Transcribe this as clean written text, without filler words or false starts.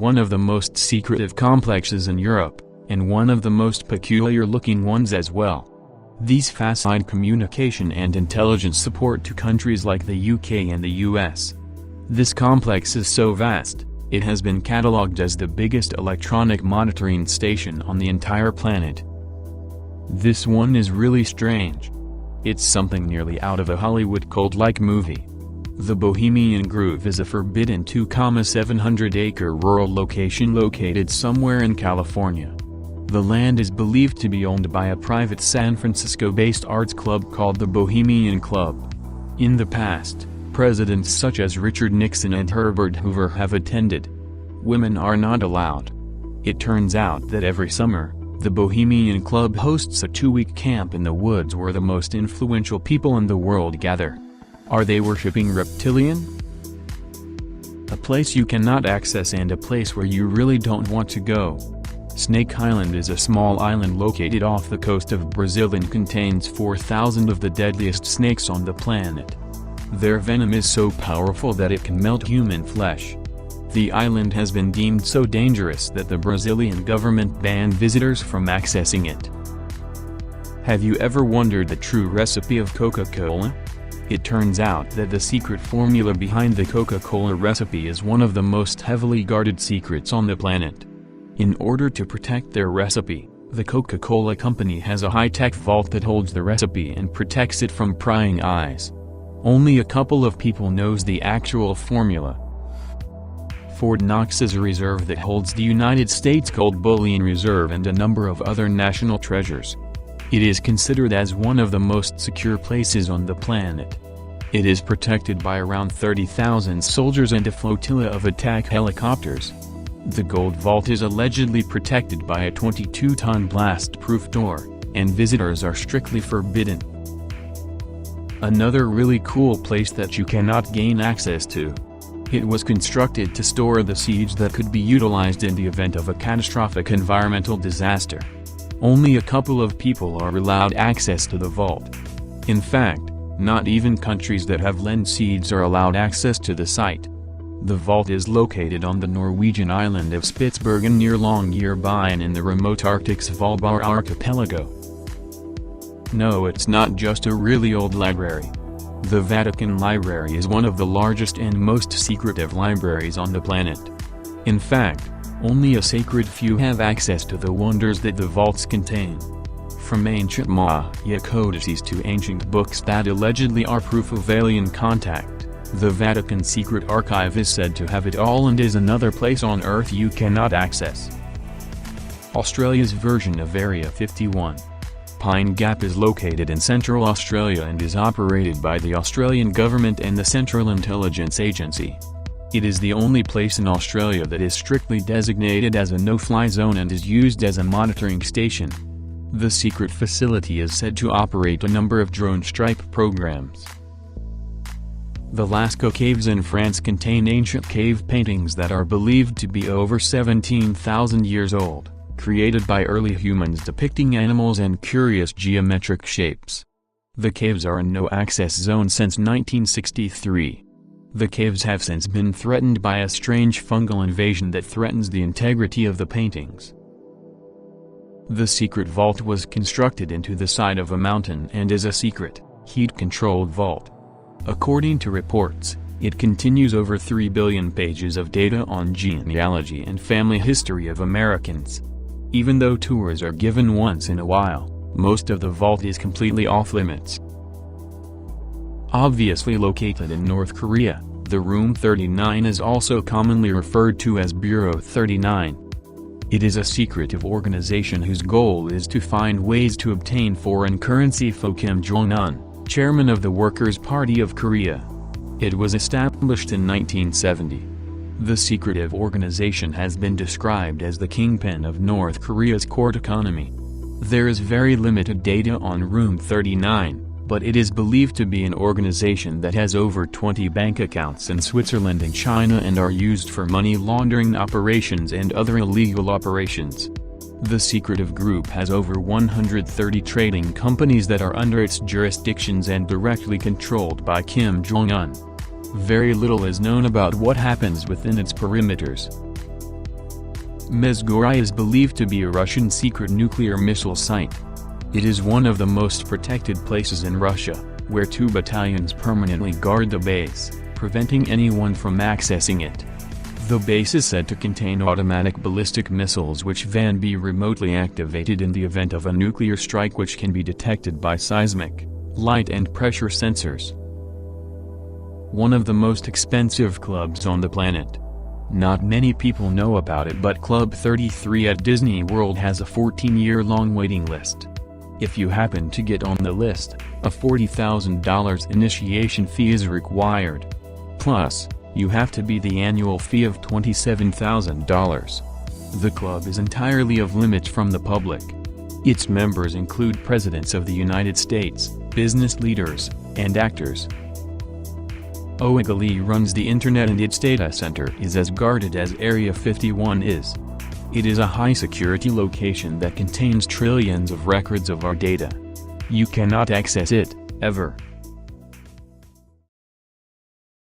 one of the most secretive complexes in Europe, and one of the most peculiar-looking ones as well. These facade communication and intelligence support to countries like the UK and the US. This complex is so vast, it has been catalogued as the biggest electronic monitoring station on the entire planet. This one is really strange. It's something nearly out of a Hollywood cult-like movie. The Bohemian Grove is a forbidden 2,700-acre rural location located somewhere in California. The land is believed to be owned by a private San Francisco-based arts club called the Bohemian Club. In the past, presidents such as Richard Nixon and Herbert Hoover have attended. Women are not allowed. It turns out that every summer, the Bohemian Club hosts a 2-week camp in the woods where the most influential people in the world gather. Are they worshipping reptilian? A place you cannot access and a place where you really don't want to go. Snake Island is a small island located off the coast of Brazil and contains 4,000 of the deadliest snakes on the planet. Their venom is so powerful that it can melt human flesh. The island has been deemed so dangerous that the Brazilian government banned visitors from accessing it. Have you ever wondered the true recipe of Coca-Cola? It turns out that the secret formula behind the Coca-Cola recipe is one of the most heavily guarded secrets on the planet. In order to protect their recipe, the Coca-Cola company has a high-tech vault that holds the recipe and protects it from prying eyes. Only a couple of people knows the actual formula. Fort Knox is a reserve that holds the United States Gold Bullion Reserve and a number of other national treasures. It is considered as one of the most secure places on the planet. It is protected by around 30,000 soldiers and a flotilla of attack helicopters. The gold vault is allegedly protected by a 22-ton blast-proof door, and visitors are strictly forbidden. Another really cool place that you cannot gain access to. It was constructed to store the seeds that could be utilized in the event of a catastrophic environmental disaster. Only a couple of people are allowed access to the vault. In fact, not even countries that have lent seeds are allowed access to the site. The vault is located on the Norwegian island of Spitsbergen near Longyearbyen in the remote Arctic Svalbard archipelago. No, it's not just a really old library. The Vatican Library is one of the largest and most secretive libraries on the planet. In fact, only a sacred few have access to the wonders that the vaults contain. From ancient Maya codices to ancient books that allegedly are proof of alien contact, the Vatican Secret Archive is said to have it all and is another place on Earth you cannot access. Australia's version of Area 51. Pine Gap is located in Central Australia and is operated by the Australian government and the Central Intelligence Agency. It is the only place in Australia that is strictly designated as a no-fly zone and is used as a monitoring station. The secret facility is said to operate a number of drone strike programs. The Lascaux Caves in France contain ancient cave paintings that are believed to be over 17,000 years old, created by early humans depicting animals and curious geometric shapes. The caves are in no-access zone since 1963. The caves have since been threatened by a strange fungal invasion that threatens the integrity of the paintings. The secret vault was constructed into the side of a mountain and is a secret, heat-controlled vault. According to reports, it continues over 3 billion pages of data on genealogy and family history of Americans. Even though tours are given once in a while, most of the vault is completely off-limits. Obviously located in North Korea, the Room 39 is also commonly referred to as Bureau 39. It is a secretive organization whose goal is to find ways to obtain foreign currency for Kim Jong-un, chairman of the Workers' Party of Korea. It was established in 1970. The secretive organization has been described as the kingpin of North Korea's court economy. There is very limited data on Room 39, but it is believed to be an organization that has over 20 bank accounts in Switzerland and China and are used for money laundering operations and other illegal operations. The secretive group has over 130 trading companies that are under its jurisdictions and directly controlled by Kim Jong-un. Very little is known about what happens within its perimeters. Mezhgorai is believed to be a Russian secret nuclear missile site. It is one of the most protected places in Russia, where 2 battalions permanently guard the base, preventing anyone from accessing it. The base is said to contain automatic ballistic missiles which can be remotely activated in the event of a nuclear strike, which can be detected by seismic, light and pressure sensors. One of the most expensive clubs on the planet. Not many people know about it, but Club 33 at Disney World has a 14-year-long waiting list. If you happen to get on the list, a $40,000 initiation fee is required. Plus, you have to be the annual fee of $27,000. The club is entirely off limits from the public. Its members include presidents of the United States, business leaders, and actors. Oegali runs the internet, and its data center is as guarded as Area 51 is. It is a high-security location that contains trillions of records of our data. You cannot access it, ever.